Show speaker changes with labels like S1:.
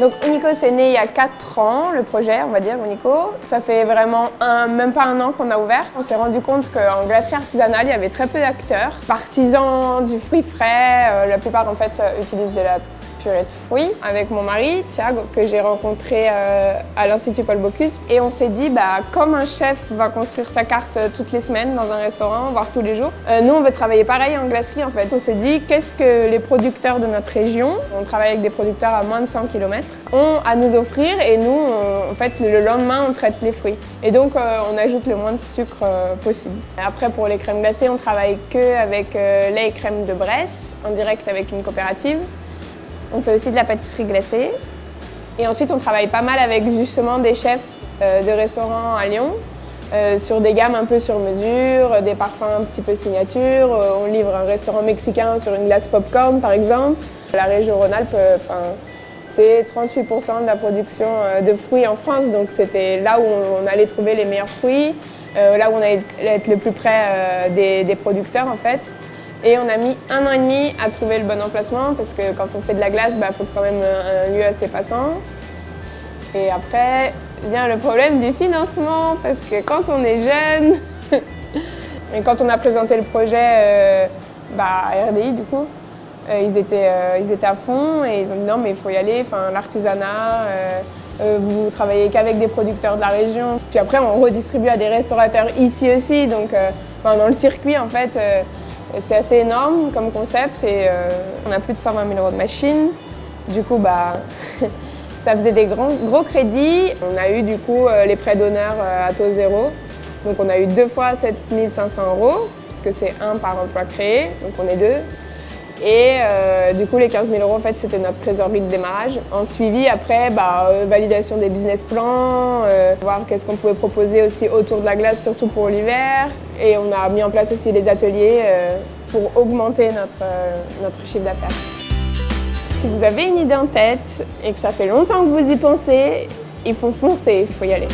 S1: Donc Unico, c'est né il y a 4 ans, le projet, on va dire, Unico. Ça fait vraiment même pas un an qu'on a ouvert. On s'est rendu compte qu'en glacerie artisanale, il y avait très peu d'acteurs. Partisans du fruit frais, la plupart en fait utilisent de la purée de fruits. Avec mon mari, Thiago, que j'ai rencontré à l'Institut Paul Bocuse. Et on s'est dit, comme un chef va construire sa carte toutes les semaines dans un restaurant, voire tous les jours, nous on veut travailler pareil en glacerie en fait. On s'est dit, qu'est-ce que les producteurs de notre région, on travaille avec des producteurs à moins de 100 km, ont à nous offrir et nous, en fait, le lendemain, on traite les fruits. Et donc, on ajoute le moins de sucre possible. Après, pour les crèmes glacées, on travaille qu'avec lait et crème de Bresse, en direct avec une coopérative. On fait aussi de la pâtisserie glacée. Et ensuite, on travaille pas mal avec justement des chefs de restaurants à Lyon, sur des gammes un peu sur mesure, des parfums un petit peu signature. On livre un restaurant mexicain sur une glace popcorn, par exemple. La région Rhône-Alpes, c'est 38% de la production de fruits en France, donc c'était là où on allait trouver les meilleurs fruits, là où on allait être le plus près des producteurs en fait. Et on a mis 1 an et demi à trouver le bon emplacement parce que quand on fait de la glace, il faut quand même un lieu assez passant. Et après vient le problème du financement parce que quand on est jeune, et quand on a présenté le projet à RDI du coup, ils étaient à fond et ils ont dit non mais il faut y aller, l'artisanat, vous travaillez qu'avec des producteurs de la région. Puis après on redistribue à des restaurateurs ici aussi, donc dans le circuit en fait, c'est assez énorme comme concept et on a plus de 120 000 € de machines. Du coup ça faisait des gros crédits. On a eu du coup les prêts d'honneur à taux zéro. Donc on a eu 2 fois 7 500 €, puisque c'est 1 par emploi créé, donc on est 2. Et du coup, les 15 000 € en fait, c'était notre trésorerie de démarrage. En suivi, après, validation des business plans, voir qu'est-ce qu'on pouvait proposer aussi autour de la glace, surtout pour l'hiver. Et on a mis en place aussi les ateliers pour augmenter notre chiffre d'affaires. Si vous avez une idée en tête et que ça fait longtemps que vous y pensez, il faut foncer, il faut y aller.